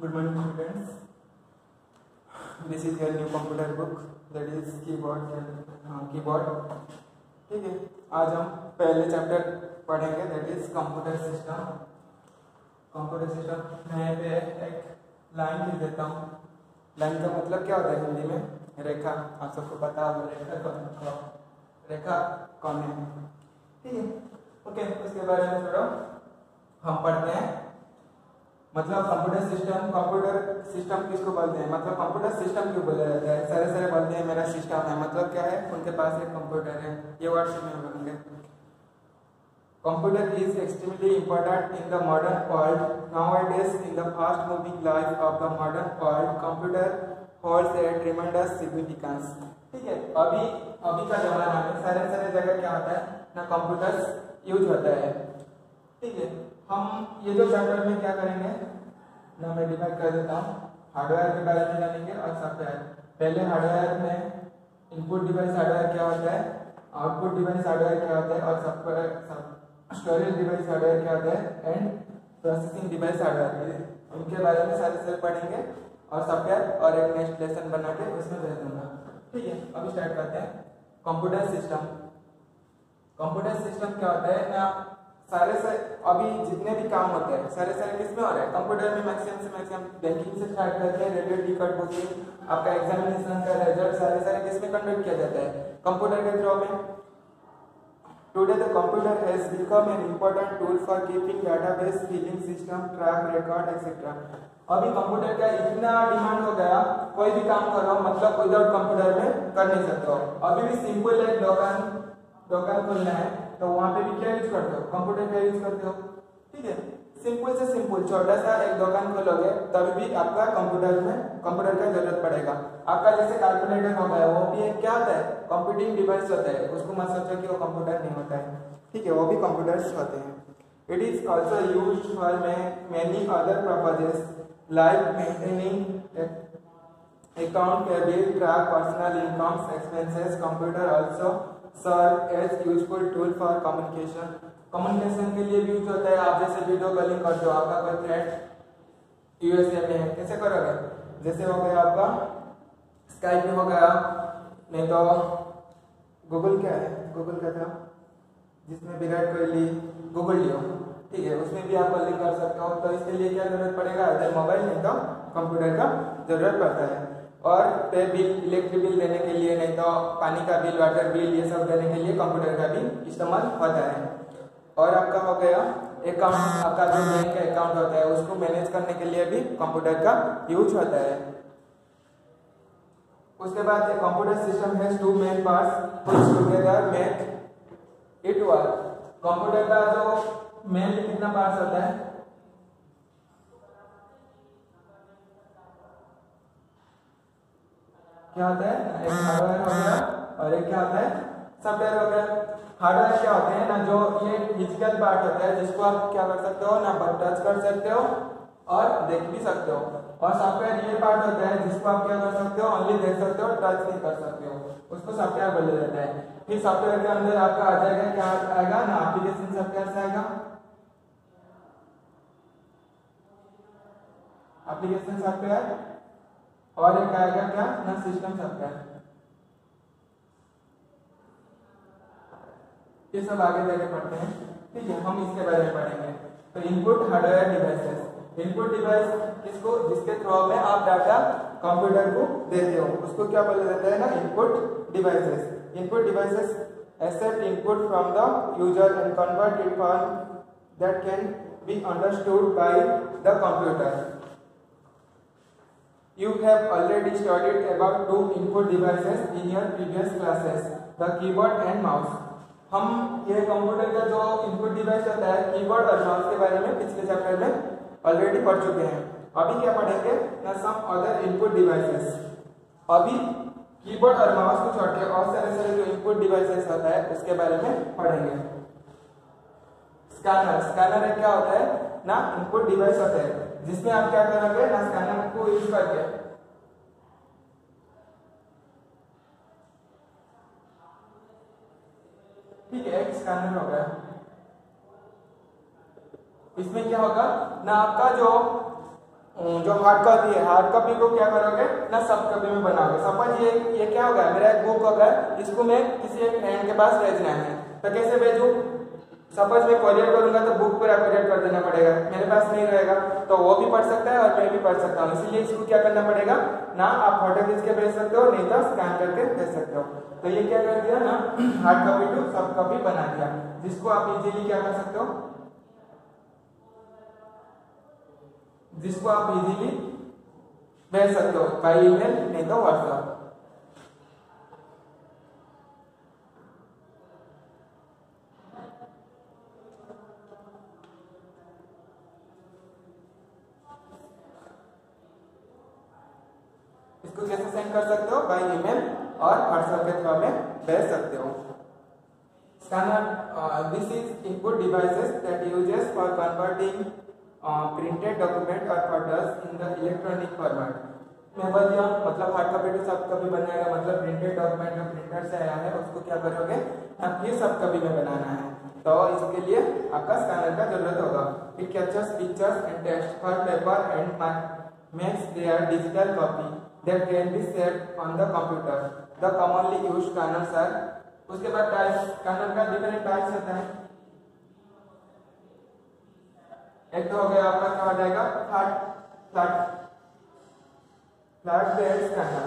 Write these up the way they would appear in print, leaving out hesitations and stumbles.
Good morning, students. This is your new computer book, that is keyboard. ठीक है, आज हम पहले चैप्टर पढ़ेंगे, that is computer system. Computer system मैं पे एक लाइन लिख देता हूँ। लाइन का मतलब क्या होता है हिंदी में? रेखा। आप सबको पता होगा रेखा कौन है? ठीक है, ओके। उसके बारे में थोड़ा हम पढ़ते हैं। मतलब कंप्यूटर सिस्टम किसको बोलते हैं? मतलब कंप्यूटर सिस्टम क्यों बोला जाता है? सारे बोलते हैं मेरा सिस्टम है, मतलब क्या है? उनके पास एक कंप्यूटर है। ये वर्ड से में बोलेंगे। Computer is extremely important in the modern world nowadays. In the fast moving life of the modern world computer holds A ट्रेमेंडस significance. ठीक है, अभी का जमाना में सारे जगह क्या होता है ना, कंप्यूटर्स यूज होता है। ठीक है, हम ये जो चैप्टर में क्या करेंगे ना, मैं डिवाइड कर देता हूँ। हार्डवेयर के बारे में जानेंगे और सॉफ्टवेयर। पहले हार्डवेयर में इनपुट डिवाइस हार्डवेयर क्या होता है, आउटपुट डिवाइस हार्डवेयर क्या होता है, और सॉफ्टवेयर स्टोरेज डिवाइस हार्डवेयर क्या होता है, एंड प्रोसेसिंग डिवाइस हार्डवेयर। उनके बारे में सारे पढ़ेंगे और सॉफ्टवेयर और एक नेक्स्ट लेसन बना के उसमें भेज दूंगा। ठीक है, अभी स्टार्ट करते हैं। कंप्यूटर सिस्टम क्या होता है ना, अभी जितने भी काम होते हैं सारे किसमें हो रहे हैं? कंप्यूटर में। मैक्सिमम से मैक्सिमम बैंकिंग से स्टार्ट करते हैं, रेलवे टिकट बुकिंग, आपका एग्जामिनेशन का रिजल्ट सारे किसमें कंडक्ट किया जाता है? कंप्यूटर के थ्रू में। Today the computer has become an important tool for keeping database, filing system, track record etcetera. अभी कंप्यूटर का इतना डिमांड हो गया, कोई भी काम करो मतलब विदाउट कंप्यूटर में कर नहीं सकते हो। अभी भी सिंपल एक दुकान खोलना है तो वहां पे भी क्या यूज करते हो? कंप्यूटर का यूज करते हो। ठीक है, सिंपल से सिंपल छोटा सा एक दुकान खोलोगे तभी भी आपका कंप्यूटर का जरूरत पड़ेगा। आपका जैसे कैलकुलेटर हो गया, वो भी एक क्या होता है? कंप्यूटिंग डिवाइस होता है। उसको मत सोचो कि वो कंप्यूटर नहीं होता है। ठीक है, वो भी कंप्यूटर्स होते हैं। It is also used for many other purposes like maintaining account payable, track personal incomes expenses. Computer also serve as useful tool for communication के लिए भी यूज होता है। आप जैसे वीडियो कॉलिंग करते हो, आपका कोई फ्रेंड यूएसए में है, कैसे करोगे? जैसे हो गया आपका स्काइप में हो गया, नहीं तो गूगल क्या है, गूगल का था जिसमें विराट कोहली, गूगल लियो। ठीक है, उसमें भी आप कॉलिंग कर सकते हो। तो इसके लिए क्या जरूरत पड़ेगा? अगर मोबाइल नहीं तो कंप्यूटर का जरूरत पड़ता है। और पे बिल, इलेक्ट्रिक बिल देने के लिए, नहीं तो पानी का बिल, वाटर बिल, ये सब देने के लिए कंप्यूटर का भी इस्तेमाल होता है। और आपका हो गया अकाउंट, आपका जो बैंक का अकाउंट होता है उसको मैनेज करने के लिए भी कंप्यूटर का यूज होता है। उसके बाद computer system has two main parts which together make it work. Computer का जो मेन कितना पार्ट्स होता है? क्या होता है? एक हार्डवेयर हो गया और एक क्या होता है? सॉफ्टवेयर हो गया। हार्डवेयर क्या होते हैं ना, जो ये फिजिकल पार्ट होता है जिसको आप क्या कर सकते हो ना, टच कर सकते हो और देख भी सकते हो। और सॉफ्टवेयर ये पार्ट होता है जिसको आप क्या कर सकते हो, ओनली देख सकते हो, टच नहीं कर सकते हो। उसको सॉफ्टवेयर बोला जाता है। फिर सॉफ्टवेयर के अंदर आपका आ जाएगा, क्या आएगा ना, एप्लीकेशन सॉफ्टवेयर से आएगा, एप्लीकेशन सॉफ्टवेयर, और एक आएगा क्या ना, सिस्टम सॉफ्टवेयर। ये सब आगे जाके पढ़ते हैं। ठीक है, हम इसके बारे में पढ़ेंगे। तो input hardware devices. Input device किसको? जिसके थ्रू में आप डाटा कंप्यूटर को देते हो, उसको क्या बोला जाता है ना, input devices. Input devices accept input from the user and convert it form that can be understood by the computer. You have already studied about two input devices in your previous classes, the keyboard and mouse. हम ये computer का जो input device होता है, keyboard और mouse के बारे में पिछले चैप्टर में ऑलरेडी पढ़ चुके हैं। अभी क्या पढ़ेंगे ना, सम अदर इनपुट डिवाइसेस। अभी कीबोर्ड और माउस को छोड़ के और सारे जो इनपुट डिवाइसेस होता है उसके बारे में पढ़ेंगे। स्कैनर क्या होता है ना, इनपुट डिवाइस होता है जिसमें आप क्या करोगे ना, स्कैनर को यूज करके ठीक है, एक स्कैनर हो गया। इसमें क्या होगा ना, आपका जो जो हार्ड कॉपी है, हार्ड कॉपी को क्या करोगे ना सॉफ्ट कॉपी में बनाओगे। सपोज ये क्या होगा, मेरा एक बुक होगा, इसको मैं किसी एक फ्रेंड के पास भेजना है, तो कैसे भेजूं? सपोज मैं कोरियर करूंगा तो बुक पूरा कोरियर कर देना पड़ेगा, मेरे पास नहीं रहेगा, तो वो भी पढ़ सकता है और मैं भी पढ़ सकता हूँ। इसीलिए इसको क्या करना पड़ेगा ना, आप फोटो खींच के भेज सकते हो, नहीं तो स्कैन करके भेज सकते हो। तो ये क्या कर दिया ना, hard copy to soft copy बना दिया, जिसको आप इजीली क्या कर सकते हो, जिसको आप इजीली भेज सकते हो बाई ईमेल, नहीं तो व्हाट्सएप। इसको कैसे सेंड कर सकते हो, बाई ईमेल और व्हाट्सएप के थ्रू में भेज सकते हो। Scanner, this is input devices that uses for converting printed document or photos in the electronic format। मैं बोल दिया मतलब hard copy to soft copy बनाएगा, मतलब प्रिंटेड डॉक्यूमेंट जो प्रिंटर से आया है उसको क्या करोगे आप ये सॉफ्ट कॉपी में बनाना है, तो इसके लिए आपका स्कैनर का जरूरत होगा। It captures pictures and text for paper and makes their digital copy that can be saved on the computer। The commonly used scanners are, उसके बाद टाइप्स, स्कैनर का डिफरेंट टाइप्स होता है। एक तो हो गया आपका क्या हो जाएगा फ्लैट बेड स्कैनर।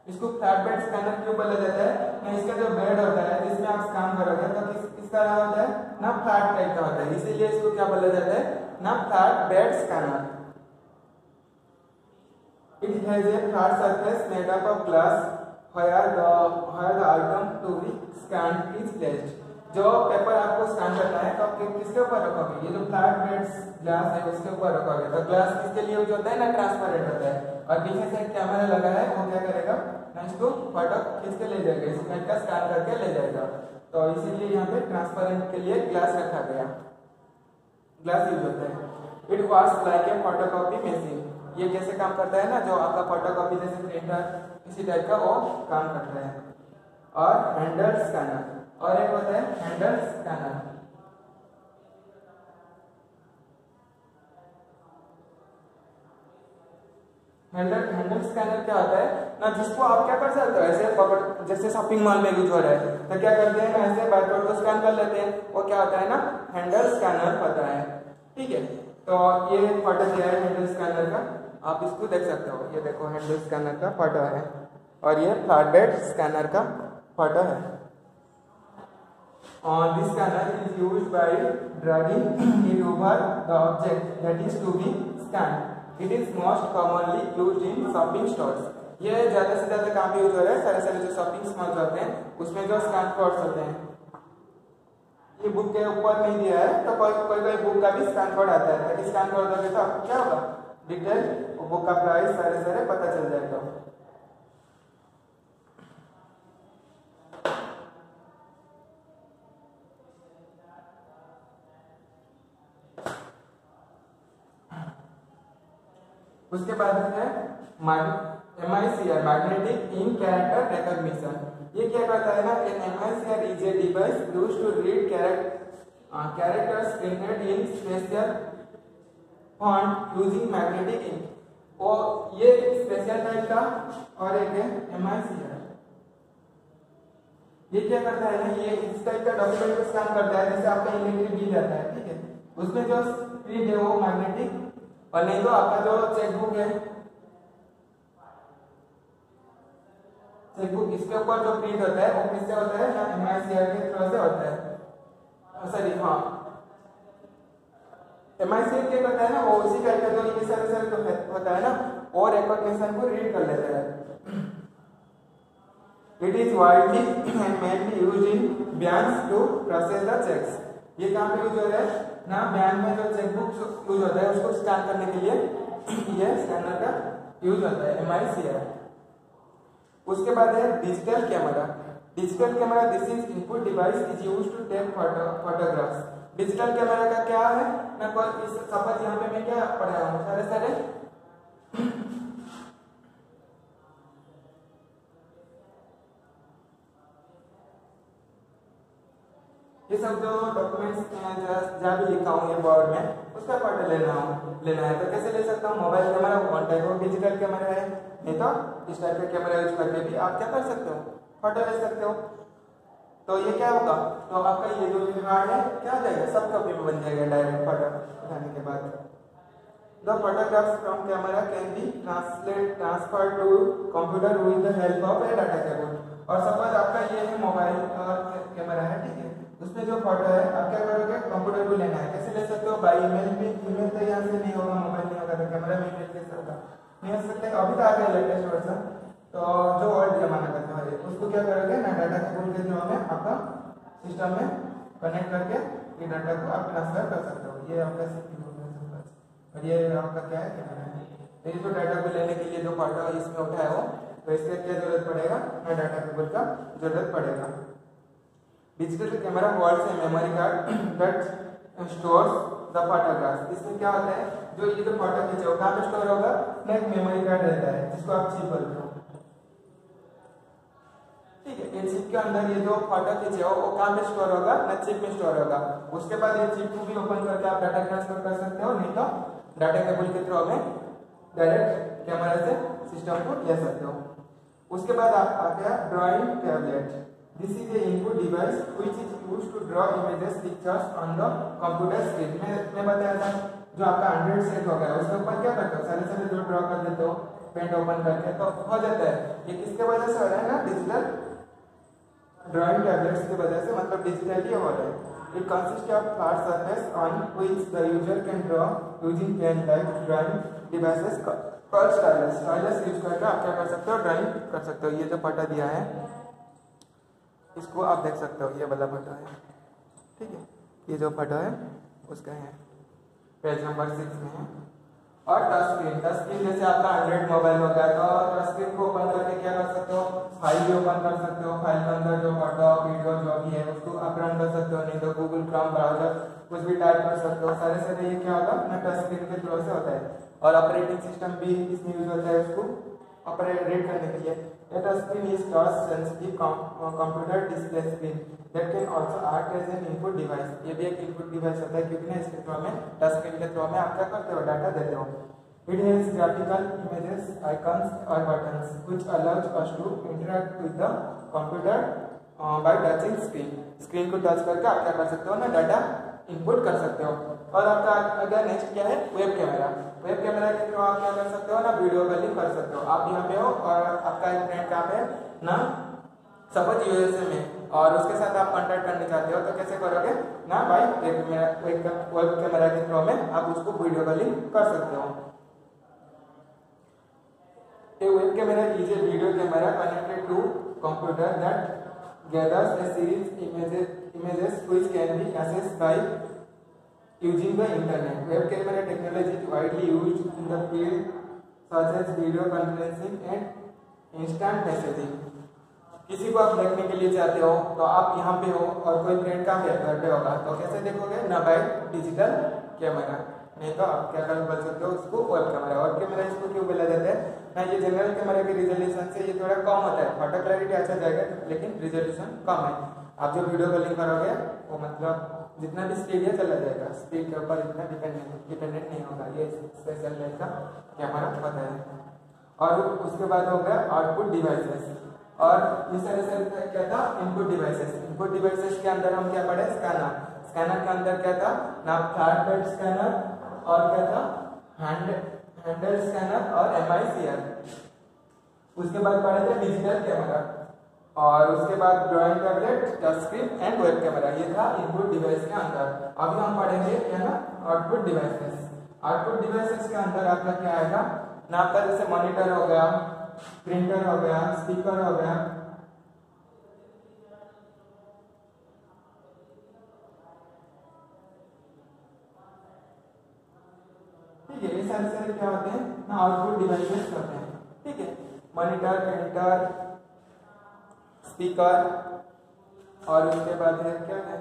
इसको फ्लैट बेड स्कैनर क्यों बोला जाता है ना, इसका जो बेड होता है जिसमें आप स्कैन करोगे तो किस तरह होता है ना, फ्लैट टाइप का होता है, इसीलिए इसको क्या बोला जाता है ना, flat bed scanner. It has a flat surface made up of glass where the item to be scanned is placed। जो पेपर आपको स्कैन करना है तो आप किसके ऊपर रखोगे, ये जो फ्लैट बेड ग्लास है उसके ऊपर रखोगे। तो ग्लास किसके लिए यूज होता है ना, ट्रांसपेरेंट होता है, और पीछे से एक कैमरा लगा है, वो क्या करेगा ना, इसको फोटो खींच के ले जाएगा, इस इमेज का स्कैन करके ले जाएगा। तो इसीलिए यहाँ पे ट्रांसपेरेंट के लिए ग्लास रखा गया, ग्लास यूज होता है। It works like a photocopy machine. ये कैसे काम करता है ना, जो आपका फोटोकॉपी जैसे प्रिंटर इसी टाइप का वो काम करता है। और हैंडल स्कैनर, और एक होता है हैंडल स्कैनर। हैंडल स्कैनर क्या होता है ना, जिसको आप क्या कर सकते हो, ऐसे पकड़, जैसे शॉपिंग मॉल में यूज हो रहा है तो क्या करते हैं ना, ऐसे बारकोड को स्कैन कर लेते हैं, वो क्या होता है ना, हैंडल स्कैनर होता है। ठीक है, तो ये फोटो दिया है हैंडल स्कैनर का, आप इसको देख सकते हो, ये देखो हैंडल स्कैनर का फोटो है, और ये फ्लैट बेड स्कैनर का फोटो है। This scanner is used by dragging it over the object that is to be scanned. It is most commonly used in shopping stores। ये ज्यादा से ज्यादा काम यूज हो रहा है सारे जो शॉपिंग मॉल्स होते हैं उसमें जो स्कैन कोड्स होते हैं। ये बुक के ऊपर नहीं दिया है, तो कोई बुक का भी स्कैन कोड आता है, ताकि स्कैन कोड दोगे तो आपको क्या होगा, डिटेल बुक का प्राइस सारे पता चल जाएगा। उसके बाद है MICR, magnetic ink character recognition. ये क्या करता है ना, MICR is a device used to read characters printed in special font using magnetic ink. और ये स्पेशल टाइप का और एक है MICR। ये क्या करता है ना, ये इस टाइप का डॉक्यूमेंट को स्कैन करता है, जैसे आपका इलेक्ट्रिक बिल आता है, ठीक है, उसमें जो प्रिंट है वो मैग्नेटिक, और नहीं तो आपका जो चेकबुक है, चेकबुक इसके ऊपर जो प्रिंट होता है वो किससे होता है ना, MICR के थ्रू से होता है। सॉरी हाँ, MICR क्या करता है ना, वो उसी टाइप का जो ये सारे जो होता है ना, वो रिकॉग्निशन को रीड कर लेता है। It is widely and mainly used in banks to process the checks। ये कहाँ पे यूज हो रहा है ना, बैंक में जो चेकबुक यूज होता है उसको स्कैन करने के लिए ये स्कैनर का यूज होता है, MICR। उसके बाद है digital camera. Digital camera, this is input device is used to take photographs. Digital camera का क्या है ना, सपोज यहाँ पे मैं क्या पढ़ाया हूँ, सारे ये सब जो डॉक्यूमेंट्स जहाँ भी लिखा हूँ ये बोर्ड में उसका फोटो लेना है तो कैसे ले सकता हूँ? Mobile camera one type of digital camera है, नहीं तो इस टाइप का कैमरा यूज करके भी आप क्या कर सकते हो? फोटो ले सकते हो। तो ये क्या होगा? तो आपका ये जो कार्ड है क्या हो जाएगा? सब कॉपी में बन जाएगा डायरेक्ट फोटो उठाने के बाद। The photographs from camera can be transferred to computer with the help of a data cable। और सपोज आपका ये है मोबाइल और कैमरा है, ठीक है, उसमें जो फोटो है आप क्या करोगे? कंप्यूटर को लेना है। कैसे ले सकते हो? बाय ईमेल भी। ईमेल तो यहाँ से नहीं होगा, मोबाइल नहीं होगा, तो कैमरा में ईमेल कैसे होगा? नहीं हो सकते। अभी तो आ गया लेटेस्ट वर्जन, तो जो ओल्ड जमाना का था उसको क्या करोगे ना, डाटा केबल के थ्रू में आपका सिस्टम में कनेक्ट करके ये डाटा को आप ट्रांसफर कर सकते हो। ये आपका सीपीयू और ये आपका क्या है कैमरा है। तो ये जो डाटा को लेने के लिए जो फोटो इसमें उठाया हो तो इसके क्या जरूरत पड़ेगा ना, डाटा केबल का जरूरत पड़ेगा। Digital camera holds a memory card that stores the photographs. इसमें क्या होता है, जो ये जो फोटो खींचे हो कहाँ पे स्टोर होगा ना, एक मेमोरी कार्ड रहता है जिसको आप चिप बोलते हो, ठीक है। ये चिप के अंदर ये जो फोटो खींचे हो वो कहाँ पे स्टोर होगा ना, चिप में स्टोर होगा। उसके बाद ये चिप को भी ओपन करके आप डाटा ट्रांसफर कर सकते हो, नहीं तो डाटा केबल के थ्रू में डायरेक्ट कैमरा से सिस्टम को ले सकते हो। उसके बाद आप आ गया drawing tablet. This is a input device which is used to draw images pictures on the computer screen. मैं बताया था जो आपका एंड्रॉइड सेट हो गया उसके ऊपर क्या करते हो, सारे जो ड्रॉ कर देते हो पेंट ओपन करके तो हो जाता है। ये किसके वजह से हो रहा है ना, डिजिटल ड्राइंग टैबलेट्स की वजह से, मतलब डिजिटली हो रहा है। It consists of flat surface on which the user can draw using pen-like drawing devices called stylus। stylus use करके आप क्या कर सकते हो, ड्राइंग कर सकते हो। ये जो फोटो दिया है इसको आप देख सकते हो, ये वाला फोटो है, ठीक है। ये जो फोटो है उसका है, पेज नंबर 6 में है। और टच स्क्रीन जैसे आपका एंड्रॉइड मोबाइल हो गया तो टच स्क्रीन को ओपन करके क्या कर सकते हो, फाइल भी ओपन कर सकते हो। फाइल के अंदर जो फोटो वीडियो जो भी है उसको आप रन कर सकते हो, नहीं तो गूगल क्रोम ब्राउजर कुछ भी टाइप कर सकते हो। सारे ये क्या होगा ना, टच स्क्रीन के थ्रू से होता है। और ऑपरेटिंग सिस्टम भी इसमें यूज होता है उसको ऑपरेट करने के लिए। Touch screen is touch sensitive computer display screen that can also act as an input device. ये भी एक इनपुट डिवाइस होता है, क्योंकि ना इसके थ्रू में टच स्क्रीन के थ्रू में आप क्या करते हो, डाटा देते हो। It has graphical images, icons or buttons which allows us to interact with the computer by touching screen। Screen को टच करके आप क्या कर सकते हो ना, डाटा इनपुट कर सकते हो। और आपका अगर नेक्स्ट क्या है, वेब कैमरा। वेब कैमरा के थ्रू आप क्या कर सकते हो ना, वीडियो कॉलिंग कर सकते हो। आप यहाँ पे हो और आपका एक फ्रेंड कहाँ पे ना, सपोज यूएसए में, और उसके साथ आप कॉन्टैक्ट करने चाहते हो तो कैसे करोगे ना, भाई वेब कैमरा के थ्रू में आप उसको वीडियो कॉलिंग कर सकते हो। A web camera is a video camera connected to computer that gathers a series images which can be accessed by using the internet। Web camera technology is widely used in the field such as video conferencing and instant messaging। किसी को आप देखने के लिए चाहते हो तो आप यहाँ पे हो और कोई फ्रेंड का घर पे होगा तो कैसे देखोगे ना, बाय डिजिटल कैमरा, नहीं तो आप क्या बोल सकते हो उसको वेब कैमरा। वेब कैमरा इसको क्यों बोला जाता है ना, ये जनरल कैमरा के रिजोल्यूशन से ये थोड़ा कम होता है। फोटो क्लैरिटी अच्छा जाएगा लेकिन रिजोल्यूशन कम है। आप जो वीडियो कॉलिंग करोगे वो मतलब जितना भी स्पीड है चला जाएगा, स्पीड के ऊपर इतना डिपेंडेंट नहीं होगा। ये स्पेशल टाइप का कैमरा होता है। और उसके बाद हो गया आउटपुट डिवाइसेस। और ये सारे क्या था, इनपुट डिवाइसेस। इनपुट डिवाइसेस के अंदर हम क्या पढ़े, स्कैनर। स्कैनर के अंदर क्या था ना, फ्लैट बेड स्कैनर और क्या था, हैंडल स्कैनर और MICR। उसके बाद पढ़े थे डिजिटल कैमरा और उसके बाद drawing tablet, touch screen and web camera. ये था इनपुट डिवाइस के अंदर। अभी हम पढ़ेंगे क्या ना, आउटपुट डिवाइसेस। आउटपुट डिवाइसेस के अंदर आपका क्या आएगा ना, आपका जैसे मॉनिटर हो गया, प्रिंटर हो गया, स्पीकर हो गया, ठीक है। ये सारे क्या होते हैं ना, आउटपुट डिवाइसेस होते हैं, ठीक है। मॉनिटर, प्रिंटर, स्पीकर और उसके बाद है क्या है,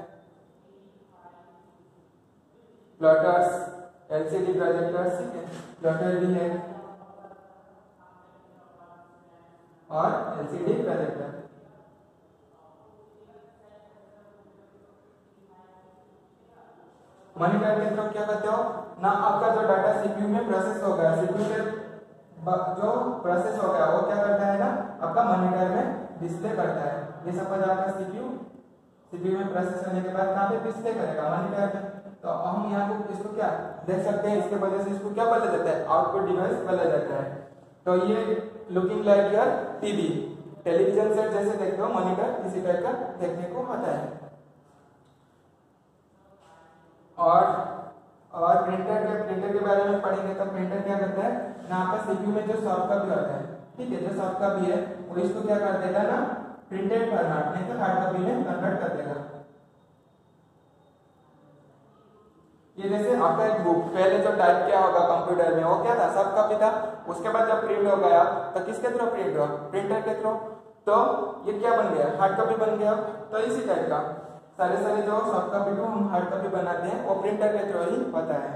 प्लॉटर्स, LCD प्रोजेक्टर्स, ठीक है, प्लॉटर भी है और LCD प्रोजेक्टर। मॉनिटर के थ्रू क्या करते हो ना, आपका जो डाटा सीपीयू में प्रोसेस हो गया, सीपीयू में जो प्रोसेस हो गया वो क्या करता है ना, आपका मॉनिटर में डिस्प्ले करता है। ये सपोज आपका सीपीयू में प्रोसेस होने के बाद कहाँ पे डिस्प्ले करेगा, मॉनिटर में। तो हम यहाँ को इसको क्या देख सकते हैं, इसके वजह से इसको क्या बोला जाता है, आउटपुट डिवाइस बोला जाता है। तो ये looking like your TV, television set जैसे देखते हो मॉनिटर, इसी टाइप का देखने को होता है। और प्रिंटर के बारे में पढ़ेंगे तो प्रिंटर क्या करता है ना, आपका सीपीयू में जो सॉफ्ट कॉपी होता है, ठीक है, जो सॉफ्ट कॉपी है वो इसको क्या कर देगा ना, प्रिंटेड फॉर्मेट नहीं तो हार्ड कॉपी में कन्वर्ट कर देगा। ये जैसे आपका एक बुक पहले जो टाइप किया होगा कंप्यूटर में वो क्या था, सॉफ्ट कॉपी था। उसके बाद जब प्रिंट हो गया तो किसके थ्रू प्रिंट हुआ, प्रिंटर के थ्रू। तो ये क्या बन गया, हार्ड कॉपी बन गया। तो इसी टाइप का सारे जो सॉफ्ट कॉपी को हम हार्ड कॉपी बनाते हैं वो प्रिंटर के थ्रू ही होता है।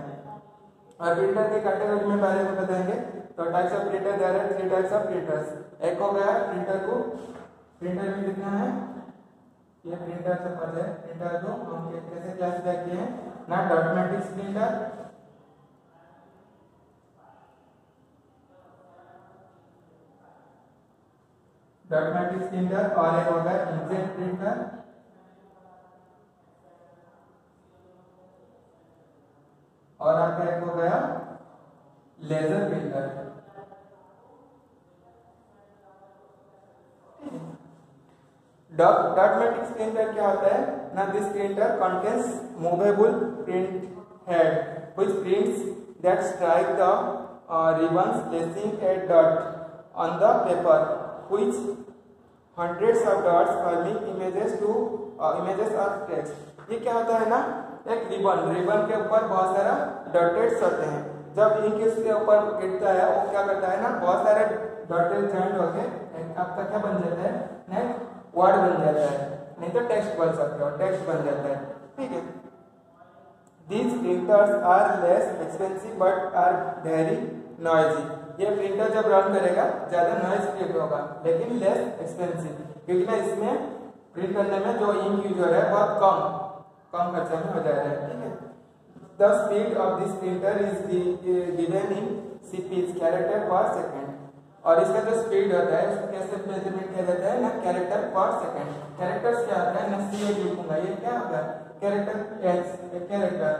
और प्रिंटर के कैटेगरी में बारे में बताएंगे। तो types of printer, there are 3 types of printers. एक हो गया प्रिंटर में कितना है, ये प्रिंटर से पता है, प्रिंटर को हम कैसे क्लासिफाई किए हैं ना, डॉटमेटिक प्रिंटर, और एक होगा इंकजेट प्रिंटर, और आपका एक हो गया लेजर प्रिंटर। डॉटमेटिक प्रिंटर क्या होता है ना, this printer contains movable print head which prints that strike the ribbons placing a dot on the paper which hundreds of dots forming images or text। ये क्या होता है ना, एक रिबन के ऊपर बहुत सारा डॉटेड्स होते हैं। जब इंक इसके ऊपर गिरता है वो क्या करता है ना, बहुत सारे डॉटेड जॉइंट होके आपका क्या बन जाता है, नेक्स्ट वर्ड बन जाता है, नहीं तो टेक्स्ट बोल सकते हो, टेक्स्ट बन जाता है, ठीक है। These printers are less expensive but are very noisy। ये प्रिंटर जब रन करेगा ज्यादा नॉइज क्रिएट होगा लेकिन लेस एक्सपेंसिव, क्योंकि ना इसमें प्रिंट करने में जो इंक यूज हो रहा है बहुत कम खर्चे में हो जा रहा है, ठीक है। The speed of this printer is given in CPs, character पर सेकेंड। और इसका जो स्पीड होता है उसको कैसे मेजरमेंट किया जाता है ना, कैरेक्टर पर सेकेंड। कैरेक्टर्स क्या होता है ना, C लिखूंगा, ये क्या होगा कैरेक्टर, कैरेक्टर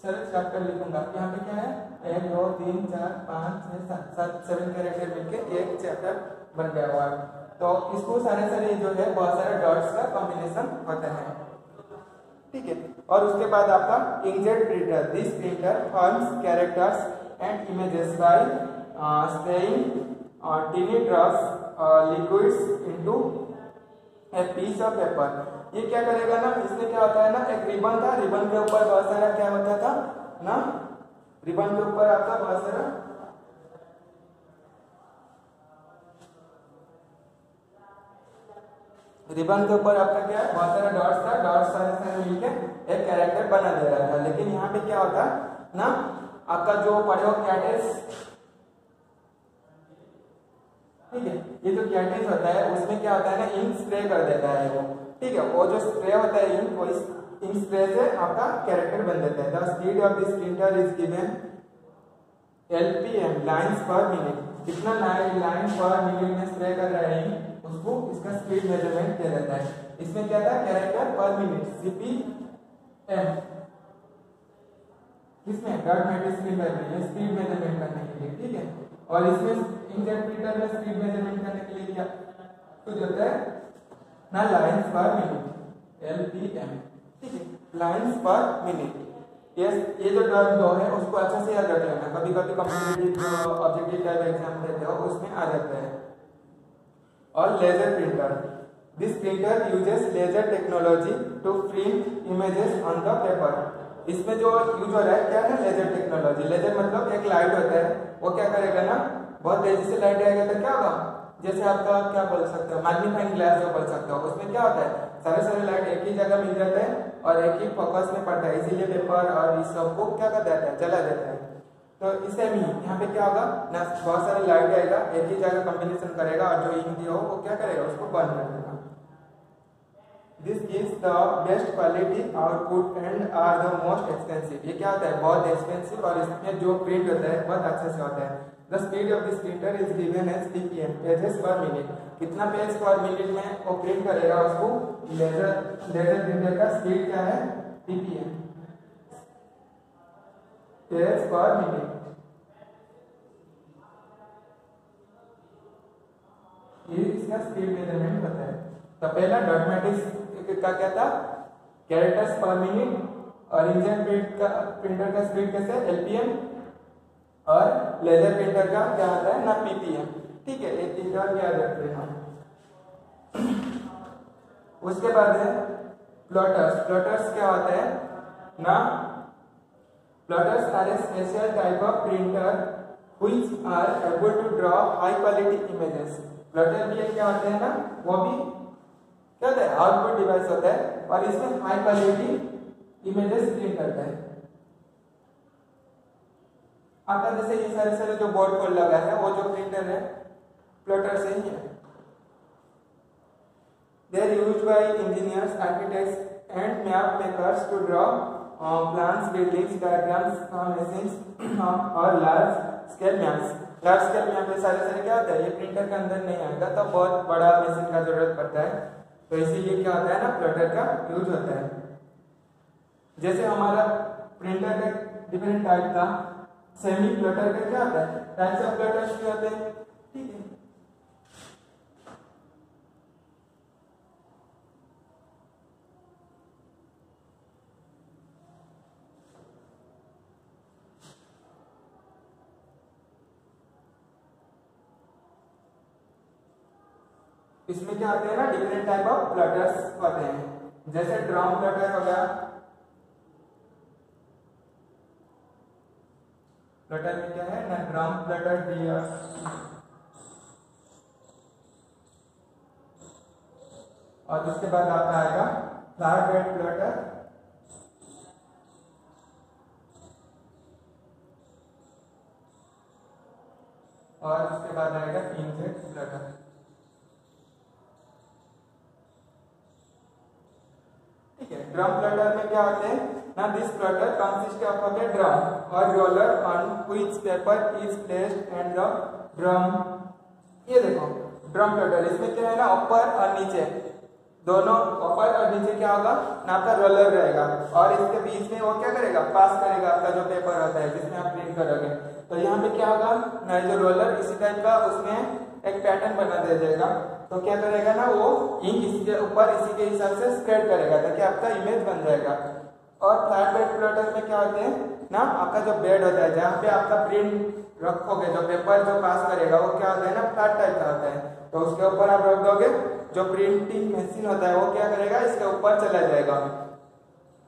सर चैप्टर लिखूंगा, यहाँ पे क्या है 1 2 3 4 5 6 7 7 कैरेक्टर मिलके एक चैप्टर बन गया हुआ है। तो इसको सारे जो है बहुत सारे डॉट्स का कॉम्बिनेशन होता है, ठीक है। और उसके बाद आपका inkjet printer, this printer forms characters and images bye spraying tiny drops liquids into a piece of paper। ये क्या करेगा ना, इसमें क्या होता है ना, एक रिबन था, रिबन के ऊपर बहुत सारा क्या होता था ना, रिबन के ऊपर आपका बहुत सारा रिबन के ऊपर आपका क्या है, बहुत सारा डॉट्स था, डॉट्स सारे मिलके एक कैरेक्टर बना दे रहा था। लेकिन यहाँ पे क्या होता ना, आपका जो पढ़े हो कैटेस, ठीक है, ये जो कैटेस होता है उसमें क्या होता है ना, इंक स्प्रे कर देता है वो, ठीक है। वो जो स्प्रे होता है इंक, वो इस इंक स्प्रे से आपका कैरेक्टर बन देता है। The speed of this printer is given LPM, lines पर मिनट। कितना लाइन पर मिनट में स्प्रे कर रहा है इंक, उसको इसका स्पीड मेजरमेंट किया जाता है। इसमें क्या था, कैरेक्टर पर मिनट CPM, किसमें डॉटमेटिक प्रिंटर में, ये स्पीड मेजरमेंट करने के लिए, ठीक है। और इसमें इंकजेट प्रिंटर में स्पीड मेजरमेंट करने के लिए क्या कुछ होता है ना, लाइंस पर मिनट LPM, ठीक है, लाइंस पर मिनट। ये जो टर्म 2 है उसको अच्छे से याद रख लेना, कभी कभी कॉम्पिटिटिव ऑब्जेक्टिव टाइप एग्जाम देते हो उसमें आ जाता है। और laser printer, this printer uses laser technology to print images on the paper. इसमें जो यूज हो रहा है क्या है, लेजर टेक्नोलॉजी। लेजर मतलब एक लाइट होता है, वो क्या करेगा ना, बहुत तेजी से लाइट आएगा तो क्या होगा, जैसे आपका क्या बोल सकते हो मैग्नीफाइंग ग्लास जो बोल सकते हो, उसमें क्या होता है सारे लाइट एक ही जगह मिल जाते हैं और एक ही फोकस में पड़ता है, इसीलिए पेपर और इस सब को क्या कर देता है, जला देता है। तो इससे भी यहाँ पे क्या होगा ना, बहुत सारे लाइट आएगा, एक ही जगह कॉम्बिनेशन करेगा और जो इंक दिया हो वो क्या करेगा, उसको बर्न कर देगा। This gives the best quality output and are the most expensive. ये क्या होता है, बहुत एक्सपेंसिव, और इसमें जो प्रिंट होता है बहुत अच्छे से होता है। The speed of this printer is given as ppm, pages per minute. कितना पेज पर मिनट में वो प्रिंट करेगा उसको, लेजर प्रिंटर का स्पीड क्या है, ppm, पेज पर मिनट। ये इसका स्पीड मेजरमेंट होता है। तो पहला डॉट मैट्रिक्स का क्या था, कैरेक्टर्स पर मिनट, और इंकजेट प्रिंटर का स्पीड कैसे, एलपीएम, और लेजर प्रिंटर का क्या आता है ना, पीपीएम। ठीक है, एक तीन और याद रख लेना। उसके बाद है प्लॉटर्स। प्लॉटर्स क्या होता है ना, plotters are a special type of printer which are able to draw high quality images. Plotter भी क्या होते हैं ना, वो भी क्या होता है, आउटपुट डिवाइस होता है, और इसमें हाई क्वालिटी इमेजेस प्रिंट करता है। आपका जैसे ये सारे जो बोर्ड पर लगा है वो जो प्रिंटर है प्लॉटर से ही है। They are used by engineers, architects, and map makers to draw plans, buildings, diagrams, machines और large scale maps। Large scale map में सारे क्या होता है, ये प्रिंटर के अंदर नहीं आएगा, तो बहुत बड़ा मशीन का जरूरत पड़ता है, तो इसीलिए क्या होता है ना, प्लॉटर का यूज होता है। जैसे हमारा प्रिंटर का डिफरेंट टाइप का, सेमी प्लॉटर का क्या होता है, टाइप्स ऑफ प्लॉटर्स भी होते हैं। ठीक है, इसमें क्या होते हैं ना, डिफरेंट टाइप ऑफ प्लॉटर्स होते हैं। जैसे ड्रम प्लॉटर हो गया, प्लॉटर में क्या है ना, ड्रम प्लॉटर दिया, और उसके बाद आपका आएगा फ्लैट बेड प्लॉटर, और उसके बाद आएगा इंकजेट प्लॉटर। ड्रम प्लॉटर में क्या होते हैं ना, this plotter consist of a drum और roller on which paper is placed and the drum. ये देखो ड्रम प्लॉटर, इसमें क्या है ना, ऊपर और नीचे दोनों, ऊपर और नीचे क्या होगा ना, आपका रोलर रहेगा, और इसके बीच में वो क्या करेगा, पास करेगा आपका जो पेपर होता है जिसमें आप प्रिंट करोगे। तो यहाँ पे क्या होगा ना, जो रोलर इसी टाइप का, उसमें एक पैटर्न बना दे जाएगा, तो क्या करेगा ना, वो इंक इसके ऊपर इसी के हिसाब से स्प्रेड करेगा ताकि आपका इमेज बन जाएगा। और फ्लैट बेड प्लॉटर में क्या होते हैं ना, आपका जो बेड होता है जहाँ पे आपका प्रिंट रखोगे, जो पेपर जो पास करेगा वो क्या होता है ना, फ्लैट टाइप का होता है, तो उसके ऊपर आप रख दोगे, जो प्रिंटिंग मशीन होता है वो क्या करेगा, इसके ऊपर चला जाएगा।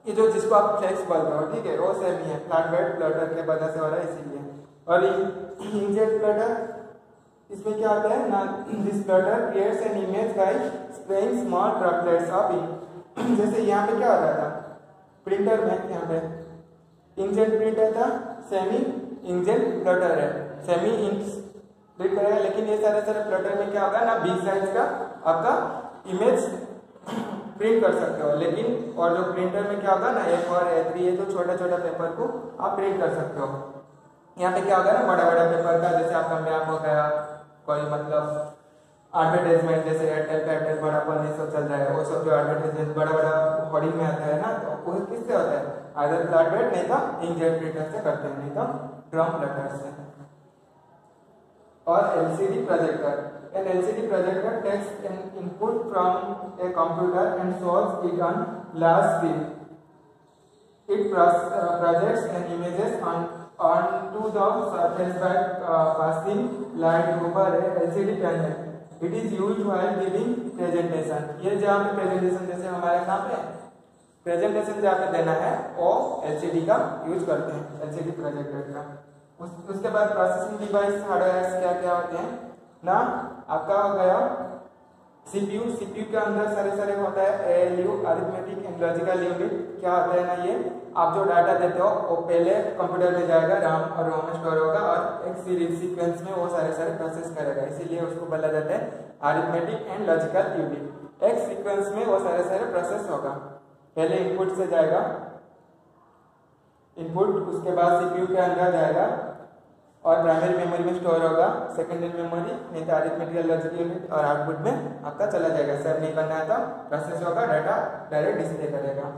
ये जो जिसको आप फ्लेक्स बोल रहे हो, ठीक है, वो सेम ही है, फ्लैट बेड प्लॉटर के वजह से हो रहा है इसीलिए। और इंकजेट प्लॉटर, इसमें क्या होता है ना, this plotter creates an image by spraying small droplets of ink. जैसे यहाँ पे क्या हो रहा था प्रिंटर में, यहाँ पे इंकजेट प्रिंटर था, सेमी इंकजेट प्लॉटर है, सेमी इंक प्रिंट करेगा, लेकिन ये सारे प्लॉटर में क्या होगा ना, बिग साइज का आपका इमेज प्रिंट कर सकते हो, लेकिन और जो प्रिंटर में क्या होगा ना, A4 A3 ये तो छोटा पेपर को आप प्रिंट कर सकते हो। यहाँ पे क्या होगा ना, बड़ा पेपर का, जैसे आपका मैप हो गया, कोई मतलब एडवर्टाइजमेंट, जैसे एयरटेल बड़ा ये सब चल रहा है, वो सब जो एडवर्टाइजमेंट बड़ा होर्डिंग में आता है ना, तो वो किससे होता है, आइदर फ्लैट बेड नहीं तो इंकजेट प्रिंटर से करते हैं, नहीं तो ड्रम प्लॉटर से। और LCD projector, an LCD projector takes an input from a computer and shows it on large screen. It projects an images onto the surface by passing light over a LCD panel. It is used while giving presentation. ये जहाँ पे presentation जैसे हमारे यहाँ पे presentation जहाँ पे देना है वो LCD का यूज करते हैं, LCD प्रोजेक्टर का। उसके बाद प्रोसेसिंग डिवाइस हार्डवेयर क्या होते हैं ना, आपका हो गया CPU के अंदर सारे होता है ALU, arithmetic and logical unit. क्या होता है ना, ये आप जो डाटा देते हो वो पहले कंप्यूटर में जाएगा, RAM और ROM में स्टोर होगा, और एक सीरीज सीक्वेंस में वो सारे प्रोसेस करेगा, इसीलिए उसको बोला जाता है अरिथमेटिक एंड लॉजिकल यूनिट। एक सीक्वेंस में वो सारे प्रोसेस होगा। पहले इनपुट से जाएगा, इनपुट, उसके बाद सीपीयू के अंदर जाएगा और प्राइमरी मेमोरी में स्टोर होगा, सेकेंडरी मेमोरी नहीं तो अरिथमेटिकल लॉजिक यूनिट, और आउटपुट में आपका चला जाएगा। सेव नहीं करना है तो प्रोसेस होगा, डाटा डायरेक्ट डिस्प्ले करेगा।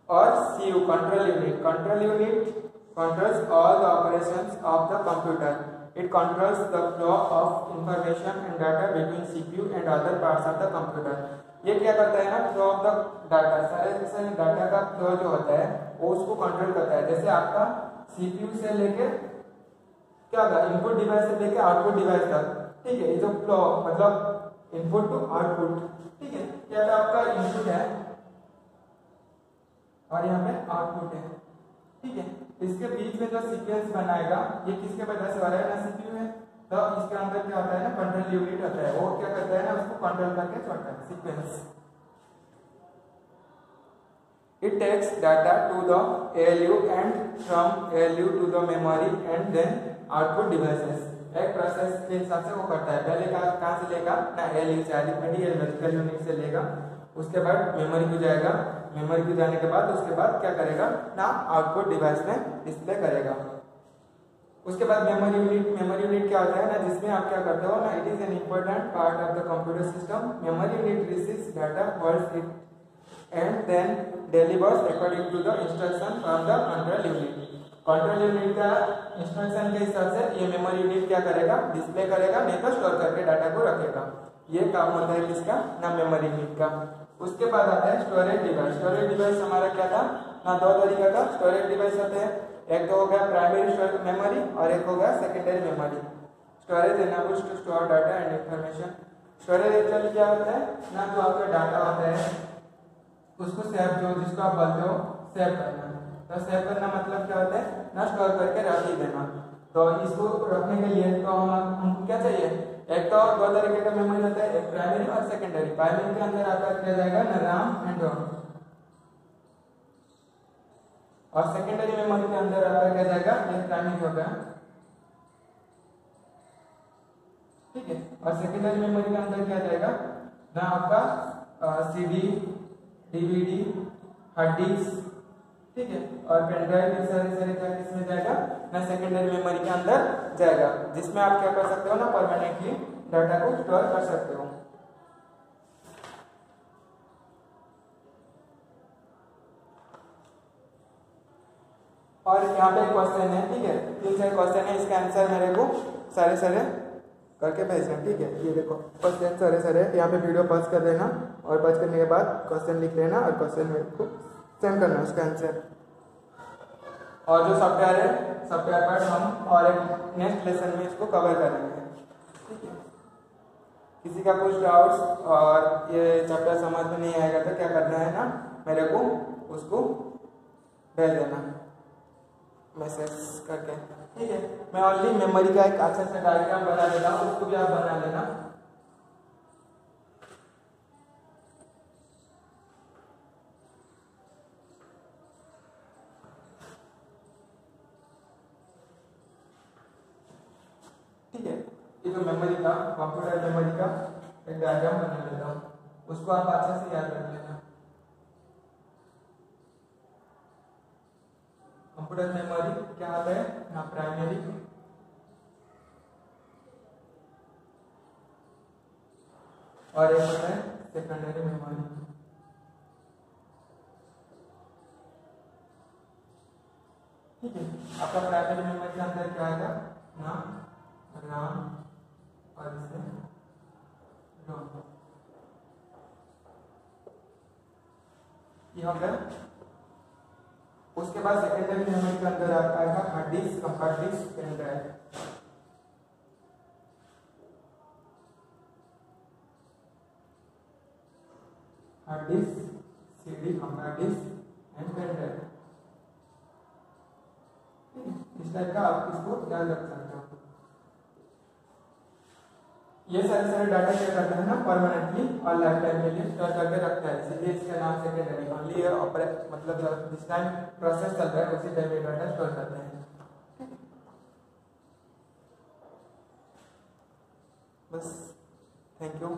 और CU control unit controls all the operations of the computer. It controls the flow of information and data between CPU and other parts of the computer. ये क्या करता है ना, फ्लो ऑफ द डाटा, सारे data का flow जो होता है वो उसको कंट्रोल करता है। जैसे आपका सीपीयू से लेके क्या होगा, इनपुट डिवाइस से लेके आउटपुट डिवाइस तक, ठीक है। ये जो फ्लो मतलब इनपुट टू आउटपुट, ठीक है, क्या तो आपका इनपुट है और यहाँ पे आउटपुट है, ठीक है। इसके बीच में जो सीक्वेंस बनाएगा ये किसके वजह से हो रहा है ना, सीपीयू है। तो इसके अंदर क्या होता है ना, कंट्रोल यूनिट होता है, वो क्या करता है ना, उसको कंट्रोल करके छोड़ता है sequence. It takes data to the ALU and from ALU to the memory and then output devices. एक प्रोसेस के हिसाब से वो करता है। पहले कहाँ से लेगा ना, ALU से, अरिथमेटिकल लॉजिकल यूनिट से लेगा, उसके बाद मेमोरी को जाएगा, मेमोरी को जाने के बाद उसके बाद क्या करेगा ना, आउटपुट डिवाइस में डिस्प्ले करेगा। उसके बाद मेमोरी यूनिट क्या होता है ना, जिसमें आप क्या करते हो ना, it is an important part of the computer system. Memory unit receives data, holds it and then delivers according to the instruction from the control unit. Control unit का इंस्ट्रक्शन के हिसाब से ये मेमोरी यूनिट क्या करेगा, display करेगा, नहीं तो स्टोर करके डाटा को रखेगा। ये काम होता है किसका ना, मेमोरी यूनिट का। उसके बाद आता है स्टोरेज डिवाइस। स्टोरेज डिवाइस हमारा क्या था ना, दो तरीके का स्टोरेज डिवाइस होते हैं। एक तो हो गया प्राइमरी मेमोरी और एक हो गया secondary memory. Storage enables to store data and information. Storage actually क्या होता है ना, जो आपका डाटा होता है उसको सेव, जो जिसको आप बोलते हो सेव करना। तो सेव करना मतलब क्या होता है ना, स्टोर करके रख ही देना। तो इसको रखने के लिए तो हमको क्या चाहिए, एक तो दो तरीके का मेमोरी होता है, एक प्राइमरी और सेकेंडरी। प्राइमरी के अंदर आपका किया जाएगा ना रैम एंड रोम, और सेकेंडरी मेमोरी के अंदर आपका क्या जाएगा, ये प्राइमरी होगा, ठीक है। और सेकेंडरी मेमोरी के अंदर क्या जाएगा ना, आपका सीडी, डीवीडी, हार्ड डिस्क, ठीक है, और पेन ड्राइव, ये सारे क्या किसमें जाएगा ना, सेकेंडरी मेमोरी के अंदर जाएगा, जिसमें आप क्या कर सकते हो ना, परमानेंटली डाटा को स्टोर कर सकते हो। और यहाँ पे क्वेश्चन है, ठीक है, 3 क्वेश्चन है, इसका आंसर मेरे को सारे करके भेजना, ठीक है। ये देखो क्वेश्चन सारे यहाँ पे वीडियो पॉज कर देना और पॉज करने के बाद क्वेश्चन लिख लेना और क्वेश्चन मेरे को सेंड करना उसका आंसर। और जो सॉफ्टवेयर है, सॉफ्टवेयर पार्ट हम और एक नेक्स्ट लेसन में इसको कवर करेंगे, ठीक है। किसी का कुछ डाउट्स और ये चैप्टर समझ में नहीं आएगा तो क्या करना है ना, मेरे को उसको भेज देना मैसेज करके, ठीक है। मैं ओनली मेमोरी का एक अच्छा सा डायग्राम बना देता हूँ, उसको भी आप बना लेना। ठीक है, ये जो मेमोरी का, कंप्यूटर मेमोरी का एक डायग्राम बना लेता हूँ, उसको आप अच्छे से याद रख लेना। कंप्यूटर मेमोरी क्या होता है ना, प्राइमरी और एक होता है सेकेंडरी मेमोरी, ठीक है। आपका प्राइमरी मेमोरी के अंदर क्या आएगा ना, रैम और इसमें रोम, ये हो गया। उसके बाद सेकेंडरी मेमोरी के अंदर आपका आएगा hard disk, compact disk, pen drive, hard disk, CD, compact disk and pen drive. इस टाइप का आप इसको याद रख सकते हो। ये सारे डाटा क्या करते हैं ना, परमानेंटली और लाइफ टाइम के लिए स्टोर करके रखता है, इसलिए इसका नाम सेकेंडरी। ओनली मतलब जिस टाइम प्रोसेस चल रहा है उसी टाइम ये डाटा स्टोर करते हैं। बस, थैंक यू।